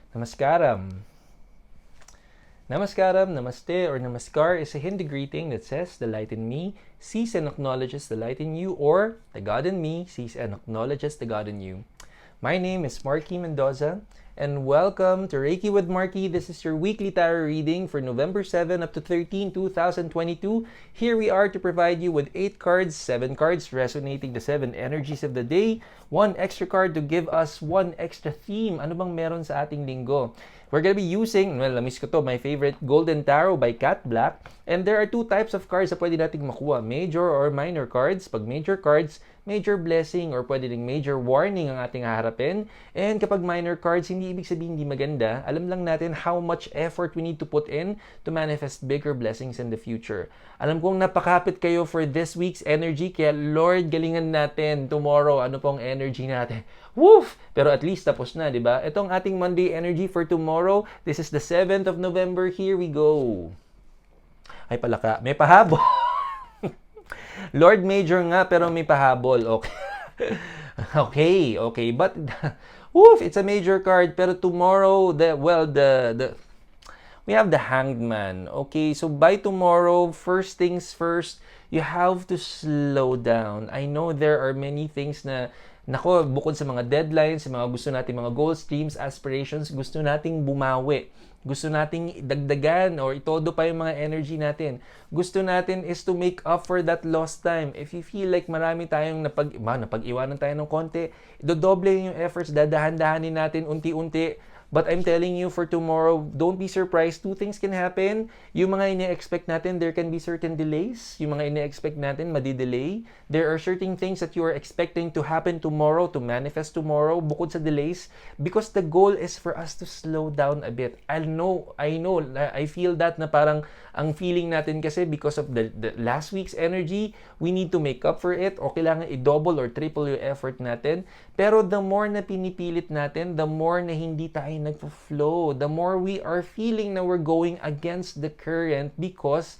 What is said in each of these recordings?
Namaskaram. Namaskaram, namaste, or namaskar is a Hindi greeting that says, the light in me sees and acknowledges the light in you, or the God in me sees and acknowledges the God in you. My name is Marky Mendoza, and welcome to Reiki with Marky. This is your weekly tarot reading for November 7 up to 13, 2022. Here we are to provide you with 8 cards, 7 cards resonating the 7 energies of the day, 1 extra card to give us 1 extra theme. Ano bang meron sa ating linggo? We're going to be using, namiss ko to, my favorite Golden Tarot by Cat Black. And there are 2 types of cards na pwede nating makuha. Major or minor cards. Pag major cards, major blessing or pwede ding major warning ang ating haharapin. And kapag minor cards, hindi ibig sabihin hindi maganda. Alam lang natin how much effort we need to put in to manifest bigger blessings in the future. Alam kong napakapit kayo for this week's energy, kaya Lord, galingan natin tomorrow. Ano pong energy natin? Woof! Pero at least tapos na, di ba? Itong ating Monday energy for tomorrow. This is the 7th of November. Here we go. Ay palaka, may pahabol. Lord Major nga, pero may pahabol. Okay. okay. But, woof, it's a major card. Pero tomorrow, we have the Hanged Man. Okay, so by tomorrow, first things first, you have to slow down. I know there are many things na, nako, bukod sa mga deadlines, sa mga gusto nating mga goals, dreams, aspirations, gusto nating bumawi. Gusto nating dagdagan or itodo pa yung mga energy natin. Gusto natin is to make up for that lost time. If you feel like marami tayong napag-iwanan tayo ng konti, dodoble yung efforts, dadahan-dahanin natin unti-unti. But I'm telling you, for tomorrow, don't be surprised. 2 things can happen. Yung mga ine-expect natin, there can be certain delays. Yung mga ine-expect natin, madi-delay. There are certain things that you are expecting to happen tomorrow, to manifest tomorrow, bukod sa delays. Because the goal is for us to slow down a bit. I feel that na parang ang feeling natin kasi because of the last week's energy, we need to make up for it o kailangan i-double or triple yung effort natin. Pero the more na pinipilit natin, the more na hindi tayo nagpo-flow, the more we are feeling na we're going against the current because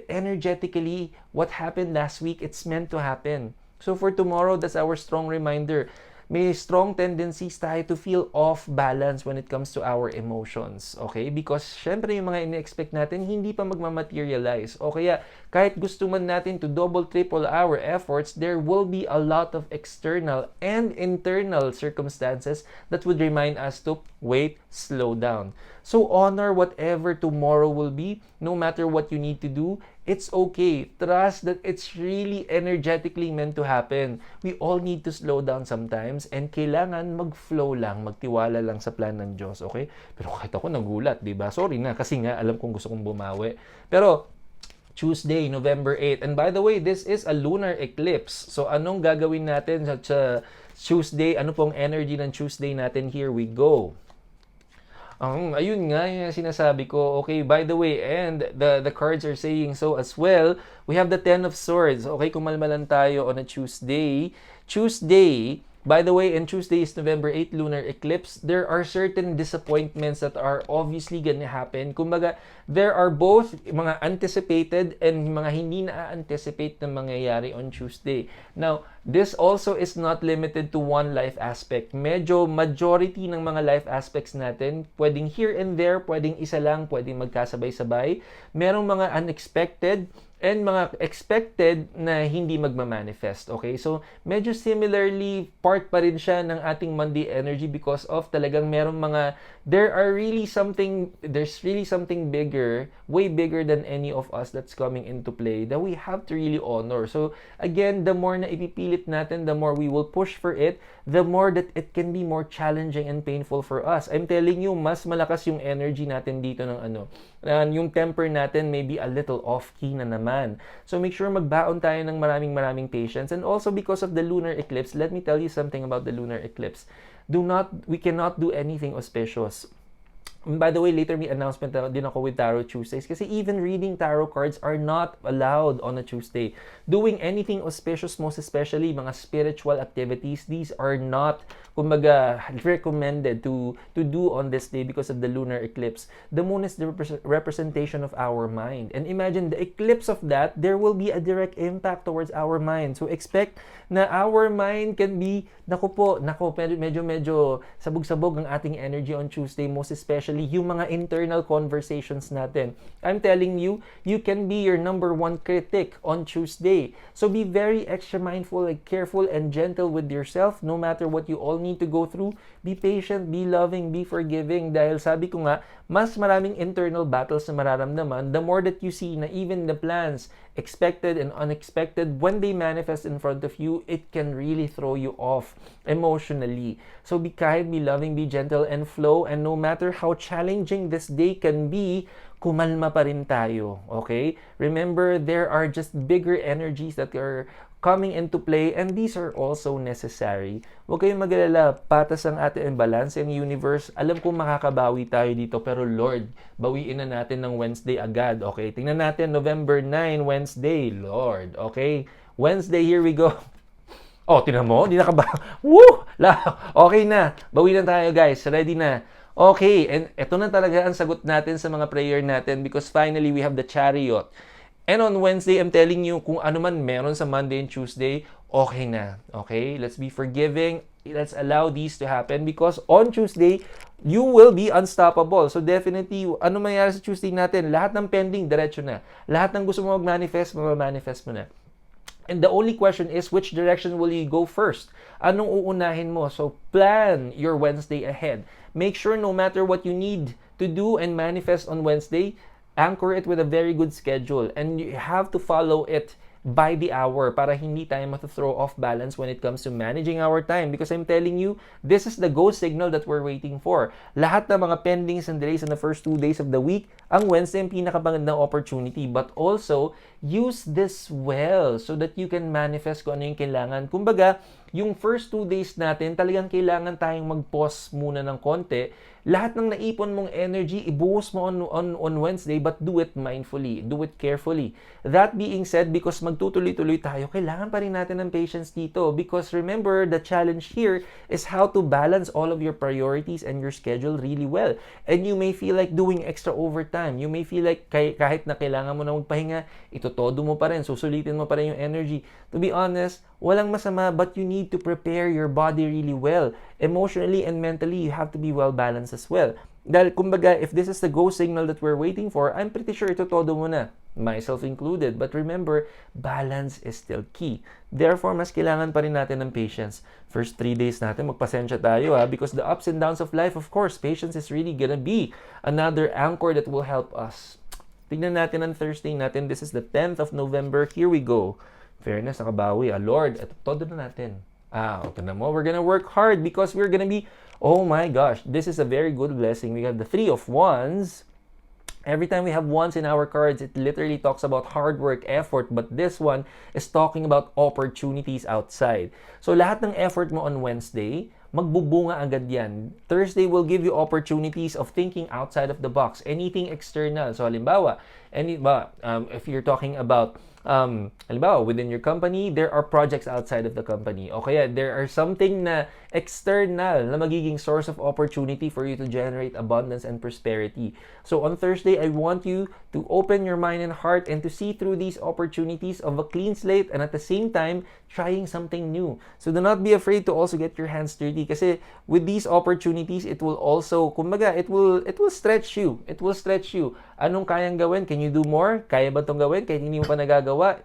energetically, what happened last week, it's meant to happen. So for tomorrow, that's our strong reminder. May strong tendencies tayo to feel off balance when it comes to our emotions. Okay? Because syempre yung mga ine-expect natin, hindi pa magmamaterialize. O kaya, kahit gusto man natin to double, triple our efforts, there will be a lot of external and internal circumstances that would remind us to wait, slow down. So honor whatever tomorrow will be, no matter what you need to do. It's okay. Trust that it's really energetically meant to happen. We all need to slow down sometimes and kailangan mag-flow lang, magtiwala lang sa plan ng Diyos, okay? Pero kahit ako nagulat, di ba? Sorry na, kasi nga alam kong gusto kong bumawi. Pero Tuesday, November 8. And by the way, this is a lunar eclipse. So anong gagawin natin sa Tuesday? Ano pong energy ng Tuesday natin? Here we go. Ayun nga yung sinasabi ko. Okay, by the way, and the cards are saying so as well. We have the 10 of Swords. Okay, kumalmalan tayo on a Tuesday. By the way, and Tuesday is November 8, lunar eclipse. There are certain disappointments that are obviously gonna happen. Kumbaga, there are both mga anticipated and mga hindi na-anticipate na mangyayari on Tuesday. Now, this also is not limited to one life aspect. Medyo majority ng mga life aspects natin, pwedeng here and there, pwedeng isa lang, pwedeng magkasabay-sabay. Merong mga unexpected and mga expected na hindi magmamanifest. Okay? So, medyo similarly, part pa rin siya ng ating Monday energy because of talagang merong mga, there's really something bigger, way bigger than any of us that's coming into play that we have to really honor. So, again, the more na ipipilit natin, the more we will push for it, the more that it can be more challenging and painful for us. I'm telling you, mas malakas yung energy natin dito ng yung temper natin may be a little off-key na naman. So make sure magbaon tayo ng maraming patience. And also because of the lunar eclipse, let me tell you something about the lunar eclipse. We cannot do anything auspicious. By the way, later may announcement din ako with Tarot Tuesdays kasi even reading tarot cards are not allowed on a Tuesday. Doing anything auspicious, most especially mga spiritual activities, these are not, kumbaga, recommended to do on this day because of the lunar eclipse. The moon is the representation of our mind. And imagine the eclipse of that, there will be a direct impact towards our mind. So expect na our mind can be, nako, medyo sabog-sabog ang ating energy on Tuesday, most especially yung mga internal conversations natin. I'm telling you, you can be your number one critic on Tuesday. So be very extra mindful, like careful and gentle with yourself no matter what you all need to go through. Be patient, be loving, be forgiving dahil sabi ko nga, mas maraming internal battles na mararamdaman the more that you see na even the plans, expected and unexpected, when they manifest in front of you, it can really throw you off emotionally. So be kind, be loving, be gentle, and flow. And no matter how challenging this day can be, kumalma pa rin tayo, okay? Remember, there are just bigger energies that are coming into play and these are also necessary. Huwag kayong mag-alala, patas ang ating balance in universe. Alam ko makakabawi tayo dito pero Lord, bawiin na natin ng Wednesday agad, okay? Tingnan natin, November 9, Wednesday, Lord, okay? Wednesday, here we go. Oh, tingnan mo, hindi Woo! Okay na, bawi na tayo guys, ready na. Okay, and ito na talaga ang sagot natin sa mga prayer natin because finally we have the Chariot. And on Wednesday, I'm telling you, kung ano man meron sa Monday and Tuesday, okay na. Okay? Let's be forgiving. Let's allow these to happen because on Tuesday, you will be unstoppable. So definitely, ano mangyari sa Tuesday natin? Lahat ng pending, diretso na. Lahat ng gusto mo mag-manifest, mag-manifest mo na. And the only question is, which direction will you go first? Anong uunahin mo? So plan your Wednesday ahead. Make sure no matter what you need to do and manifest on Wednesday, anchor it with a very good schedule and you have to follow it by the hour para hindi tayo throw off balance when it comes to managing our time because I'm telling you, this is the go signal that we're waiting for. Lahat ng mga pendings and delays in the first 2 days of the week, ang Wednesday ang pinakabagandang opportunity but also use this well so that you can manifest kung ano yung kailangan. Kumbaga, yung first 2 days natin, talagang kailangan tayong mag-pause muna ng konti. Lahat ng naipon mong energy, ibuhos mo on Wednesday, but do it mindfully, do it carefully. That being said, because magtutuloy-tuloy tayo, kailangan pa rin natin ng patience dito. Because remember, the challenge here is how to balance all of your priorities and your schedule really well. And you may feel like doing extra overtime. You may feel like kahit na kailangan mo na magpahinga, itotodo mo pa rin, susulitin mo pa rin yung energy. To be honest, walang masama, but you need to prepare your body really well. Emotionally and mentally, you have to be well balanced as well. Dahil, kumbaga, if this is the go signal that we're waiting for, I'm pretty sure ito todo mo na, myself included. But remember, balance is still key. Therefore, mas kailangan pa rin natin ng patience. First 3 days natin, magpasensya tayo because the ups and downs of life, of course, patience is really gonna be another anchor that will help us. Tignan natin ang Thursday natin. This is the 10th of November. Here we go. Fairness, nakabawi. Lord, ito todo na natin. Ito na mo. We're gonna work hard because we're gonna be, oh my gosh, this is a very good blessing. We have the 3 of Wands. Every time we have wands in our cards, it literally talks about hard work, effort, but this one is talking about opportunities outside. So lahat ng effort mo on Wednesday, magbubunga agad yan. Thursday will give you opportunities of thinking outside of the box, anything external. So halimbawa, if you're talking about halimbawa, within your company, there are projects outside of the company. O kaya, there are something na external na magiging source of opportunity for you to generate abundance and prosperity. So on Thursday, I want you to open your mind and heart and to see through these opportunities of a clean slate and at the same time, trying something new. So do not be afraid to also get your hands dirty kasi with these opportunities, it will also, kumbaga, it will stretch you. It will stretch you. Anong kayang gawin? Can you do more? Kaya ba itong gawin? Kahit hindi mo pa nagagawa?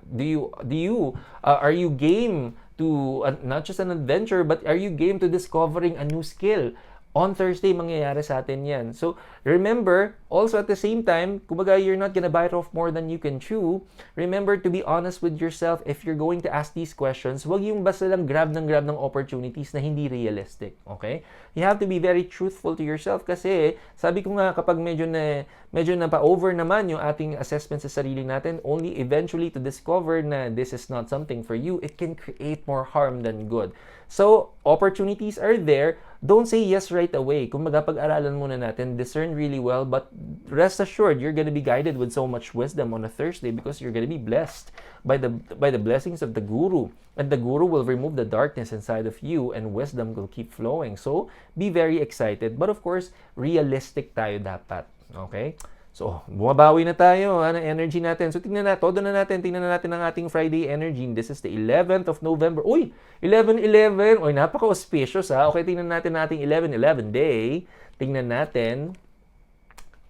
Are you game to, not just an adventure, but are you game to discovering a new skill? On Thursday, mangyayari sa atin yan. So, remember, also at the same time, kumbaga, you're not gonna bite off more than you can chew. Remember to be honest with yourself if you're going to ask these questions. Huwag yung basta lang grab ng opportunities na hindi realistic. Okay? You have to be very truthful to yourself kasi sabi ko nga kapag medyo na pa-over naman yung ating assessment sa sarili natin, only eventually to discover na this is not something for you, it can create more harm than good. So, opportunities are there. Don't say yes right away. Kung pag-aralan muna natin, discern really well, but rest assured, you're gonna be guided with so much wisdom on a Thursday because you're gonna be blessed by the blessings of the Guru. And the Guru will remove the darkness inside of you and wisdom will keep flowing. So, be very excited. But of course, realistic tayo dapat. Okay? So, bumabawi na tayo ng energy natin. So, tingnan natin ang ating Friday energy. This is the 11th of November. Uy! 11-11! Uy, napaka-auspicious ha. Okay, tingnan natin ang ating 11-11 day. Tingnan natin.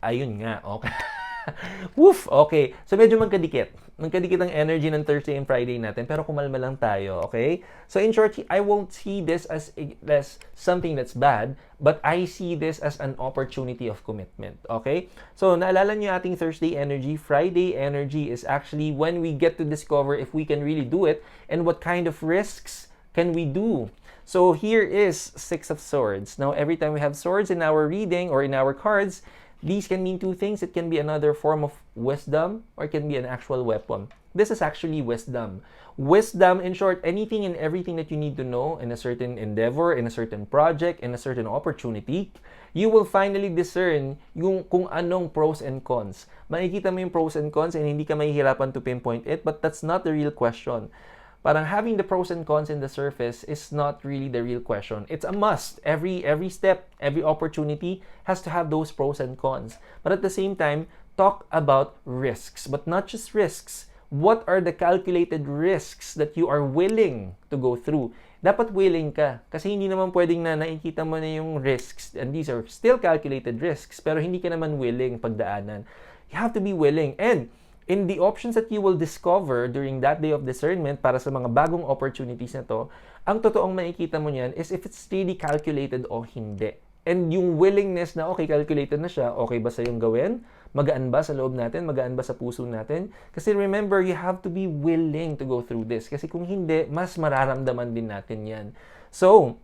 Ayun nga. Okay. Woof! Okay. So, medyo magkadikit. Magkadikit ang energy ng Thursday and Friday natin. Pero kumalma lang tayo. Okay? So, in short, I won't see this as something that's bad, but I see this as an opportunity of commitment. Okay? So, naalala niyo ating Thursday energy. Friday energy is actually when we get to discover if we can really do it and what kind of risks can we do. So, here is Six of Swords. Now, every time we have swords in our reading or in our cards, these can mean two things. It can be another form of wisdom or it can be an actual weapon. This is actually wisdom. Wisdom, in short, anything and everything that you need to know in a certain endeavor, in a certain project, in a certain opportunity, you will finally discern yung kung anong pros and cons. Makikita mo yung pros and cons and hindi ka mahihirapan to pinpoint it, but that's not the real question. Parang having the pros and cons in the surface is not really the real question. It's a must. Every step, every opportunity has to have those pros and cons. But at the same time, talk about risks. But not just risks. What are the calculated risks that you are willing to go through? Dapat willing ka. Kasi hindi naman pwedeng na nakikita mo na yung risks. And these are still calculated risks. Pero hindi ka naman willing pagdaanan. You have to be willing. And in the options that you will discover during that day of discernment para sa mga bagong opportunities na to, ang totoong makikita mo niyan is if it's really calculated o hindi. And yung willingness na okay, calculated na siya, okay ba sa yung gawin? Magaan ba sa loob natin? Magaan ba sa puso natin? Kasi remember, you have to be willing to go through this. Kasi kung hindi, mas mararamdaman din natin yan. So,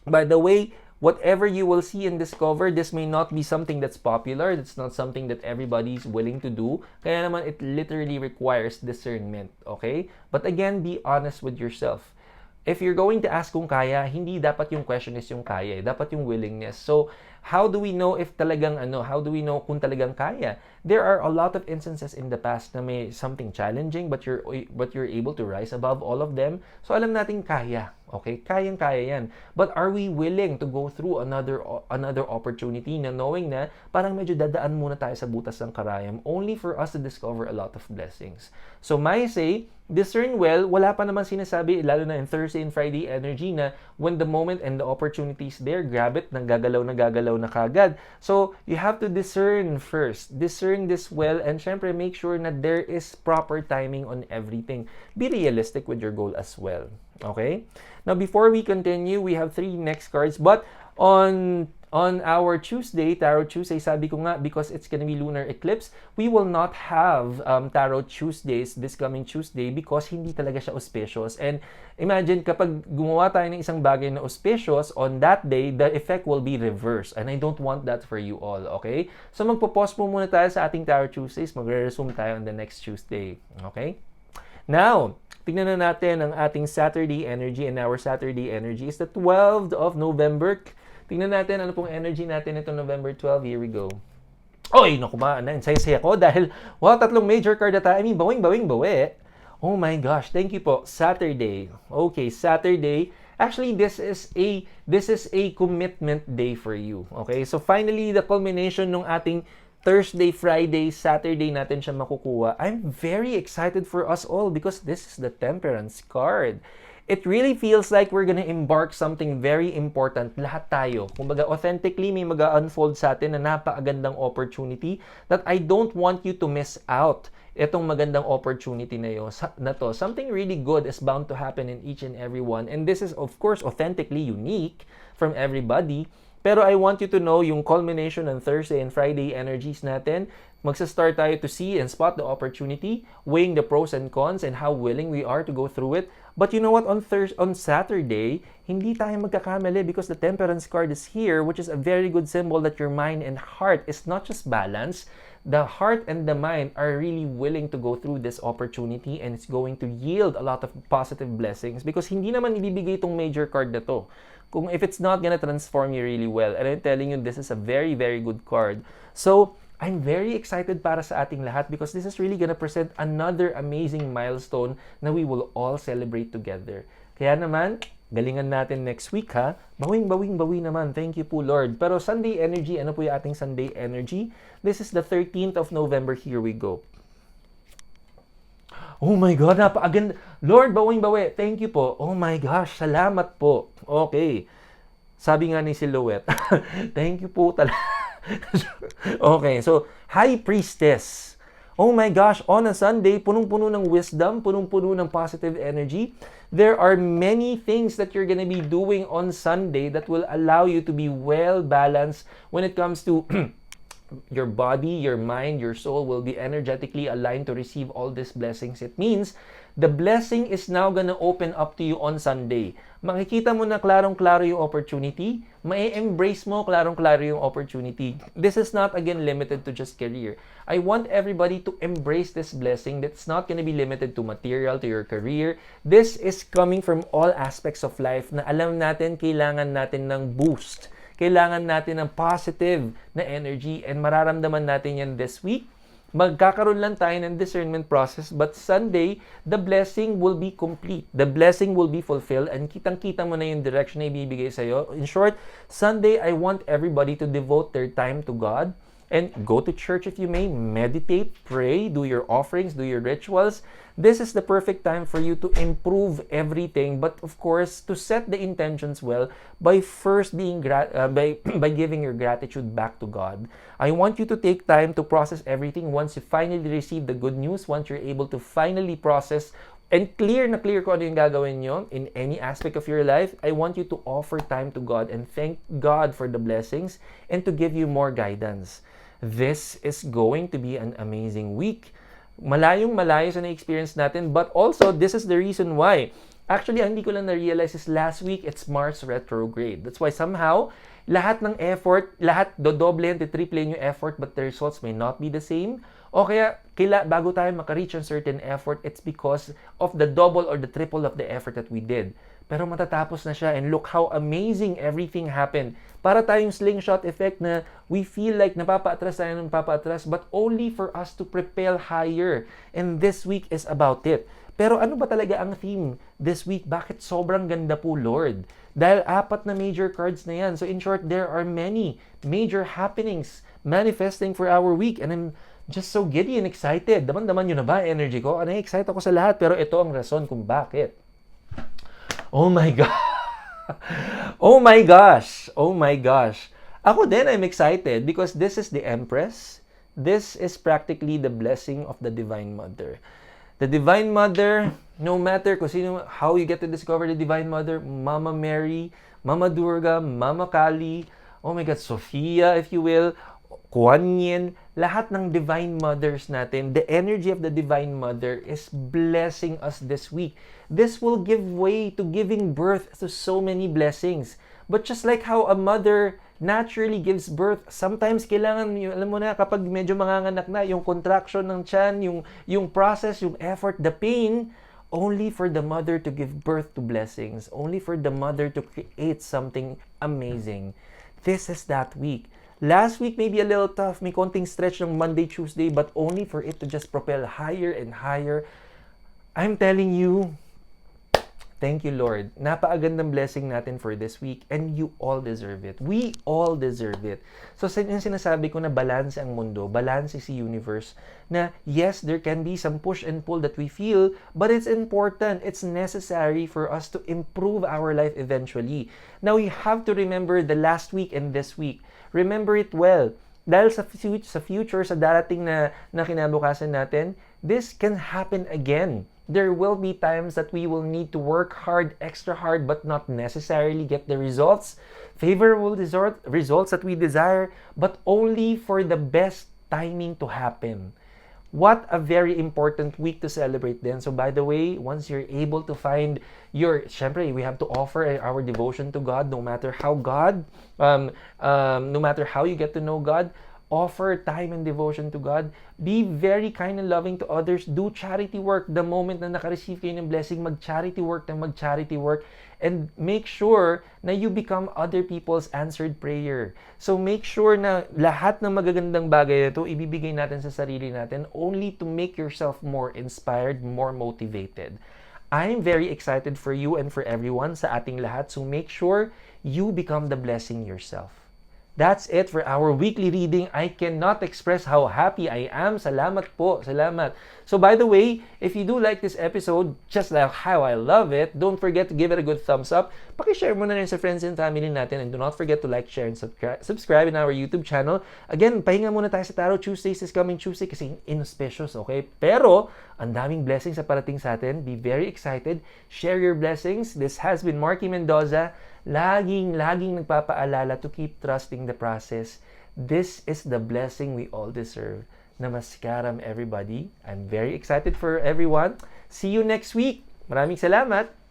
by the way, whatever you will see and discover, this may not be something that's popular. That's not something that everybody's willing to do. Kaya naman, it literally requires discernment. Okay? But again, be honest with yourself. If you're going to ask kung kaya, hindi dapat yung question is yung kaya. Dapat yung willingness. So, how do we know if talagang how do we know kung talagang kaya? There are a lot of instances in the past na may something challenging but you're able to rise above all of them. So, alam natin kaya. Okay? Kayang-kaya yan. But are we willing to go through another opportunity na knowing na parang medyo dadaan muna tayo sa butas ng karayom only for us to discover a lot of blessings? So, may say, discern well, wala pa naman sinasabi, lalo na in Thursday and Friday energy na when the moment and the opportunities there, grab it, gagalaw na kagad. So, you have to discern first. Discern this well and syempre make sure na there is proper timing on everything. Be realistic with your goal as well. Okay? Now, before we continue, we have 3 next cards. But on our Tuesday, Tarot Tuesday, sabi ko nga, because it's gonna be lunar eclipse, we will not have Tarot Tuesdays this coming Tuesday because hindi talaga siya auspicious. And imagine, kapag gumawa tayo ng isang bagay na auspicious, on that day, the effect will be reversed. And I don't want that for you all, okay? So, magpo-pause po muna tayo sa ating Tarot Tuesdays. Magre-resume tayo on the next Tuesday, okay? Now, tignan na natin ang ating Saturday energy, and our Saturday energy is the 12th of November. Tingnan natin ano pong energy natin ito November 12. Here we go. Oy, naku ba, saya-saya ko dahil wow, 3 major card na tayo. I mean, bawi. Oh my gosh, thank you po. Saturday. Okay, Saturday. Actually, this is a commitment day for you. Okay? So finally, the culmination ng ating Thursday, Friday, Saturday natin siya makukuha. I'm very excited for us all because this is the Temperance card. It really feels like we're gonna embark something very important. Lahat tayo. Kumbaga, authentically, may mag-unfold sa atin na napakagandang opportunity that I don't want you to miss out. Itong magandang opportunity na to. Something really good is bound to happen in each and every one. And this is, of course, authentically unique from everybody. Pero I want you to know yung culmination ng Thursday and Friday energies natin. Magsa-start tayo to see and spot the opportunity, weighing the pros and cons and how willing we are to go through it. But you know what? On Saturday, hindi tayo magkakamali because the temperance card is here, which is a very good symbol that your mind and heart is not just balanced. The heart and the mind are really willing to go through this opportunity, and it's going to yield a lot of positive blessings because hindi naman ibibigay itong major card na to kung if it's not gonna transform you really well. And I'm telling you, this is a very, very good card. So, I'm very excited para sa ating lahat because this is really gonna present another amazing milestone na we will all celebrate together. Kaya naman, galingan natin next week ha. Bawing naman. Thank you po, Lord. Pero Sunday energy, ano po yung ating Sunday energy? This is the 13th of November. Here we go. Oh my God, napakaganda. Lord, bawing-bawi. Thank you po. Oh my gosh, salamat po. Okay. Sabi nga ni Silhouette. Thank you po talaga. Okay, so, High Priestess. Oh my gosh, on a Sunday, punong-puno ng wisdom, punong-puno ng positive energy. There are many things that you're gonna be doing on Sunday that will allow you to be well-balanced when it comes to your body, your mind, your soul will be energetically aligned to receive all these blessings. It means the blessing is now gonna open up to you on Sunday. Makikita mo na klarong-klaro yung opportunity, mai-embrace mo klarong-klaro yung opportunity. This is not again limited to just career. I want everybody to embrace this blessing that's not gonna be limited to material, to your career. This is coming from all aspects of life na alam natin kailangan natin ng boost. Kailangan natin ng positive na energy and mararamdaman natin yan this week. Magkakaroon lang tayo ng discernment process but Sunday, the blessing will be complete. The blessing will be fulfilled and kitang-kita mo na yung direction na ibibigay sa'yo. In short, Sunday, I want everybody to devote their time to God and go to church if you may, meditate, pray, do your offerings, do your rituals. This is the perfect time for you to improve everything, but of course, to set the intentions well by first being by giving your gratitude back to God. I want you to take time to process everything once you finally receive the good news, once you're able to finally process and clear kung ano yung gagawin nyo in any aspect of your life. I want you to offer time to God and thank God for the blessings and to give you more guidance. This is going to be an amazing week. Malayong-malayo sa na-experience natin, but also, this is the reason why. Actually, hindi ko lang na-realize is last week, it's Mars retrograde. That's why somehow, lahat ng effort, lahat dodoble and triple yung effort, but the results may not be the same. O kaya, bago tayo maka-reach a certain effort, it's because of the double or the triple of the effort that we did. Pero matatapos na siya and look how amazing everything happened. Para tayong slingshot effect na we feel like napapa-atras tayo ng napapa-atras but only for us to propel higher. And this week is about it. Pero ano ba talaga ang theme this week? Bakit sobrang ganda po, Lord? Dahil 4 na major cards na yan. So in short, there are many major happenings manifesting for our week. And I'm just so giddy and excited. Daman-daman yun na ba energy ko? Excited ako sa lahat pero ito ang rason kung bakit. Oh my God! Oh my gosh! Oh my gosh! Ako din, I'm excited because this is the Empress. This is practically the blessing of the Divine Mother. The Divine Mother, no matter kung sino, how you get to discover the Divine Mother, Mama Mary, Mama Durga, Mama Kali, oh my God, Sophia, if you will, Kuan Yin, lahat ng Divine Mothers natin, the energy of the Divine Mother is blessing us this week. This will give way to giving birth to so many blessings. But just like how a mother naturally gives birth, sometimes kailangan, alam mo na, kapag medyo manganganak na, yung contraction ng tiyan, yung process, yung effort, the pain, only for the mother to give birth to blessings, only for the mother to create something amazing. This is that week. Last week, maybe a little tough. May konting stretch ng Monday, Tuesday, but only for it to just propel higher and higher. I'm telling you, thank you, Lord. Napakagandang blessing natin for this week and you all deserve it. We all deserve it. So, yung sinasabi ko na balance ang mundo, balance si universe, na yes, there can be some push and pull that we feel, but it's important, it's necessary for us to improve our life eventually. Now, we have to remember the last week and this week. Remember it well. Dahil sa future, sa darating na kinabukasan natin, this can happen again. There will be times that we will need to work hard, extra hard, but not necessarily get the results, favorable results that we desire, but only for the best timing to happen. What a very important week to celebrate then. So by the way, once you're able to find syempre, we have to offer our devotion to God no matter how no matter how you get to know God, offer time and devotion to God. Be very kind and loving to others. Do charity work. The moment na naka-receive kayo ng blessing, mag-charity work ng mag-charity work. And make sure na you become other people's answered prayer. So make sure na lahat ng magagandang bagay na ito, ibibigay natin sa sarili natin only to make yourself more inspired, more motivated. I'm very excited for you and for everyone sa ating lahat. So make sure you become the blessing yourself. That's it for our weekly reading. I cannot express how happy I am. Salamat po. Salamat. So by the way, if you do like this episode, just like how I love it, don't forget to give it a good thumbs up. Pakishare mo na rin sa friends and family natin. And do not forget to like, share, and subscribe in our YouTube channel. Again, pahinga muna tayo sa Tarot Tuesdays this coming Tuesday kasi inauspicious, okay? Pero, ang daming blessings sa parating sa atin. Be very excited. Share your blessings. This has been Marky Mendoza. Laging nagpapaalala to keep trusting the process. This is the blessing we all deserve. Namaskaram, everybody. I'm very excited for everyone. See you next week. Maraming salamat.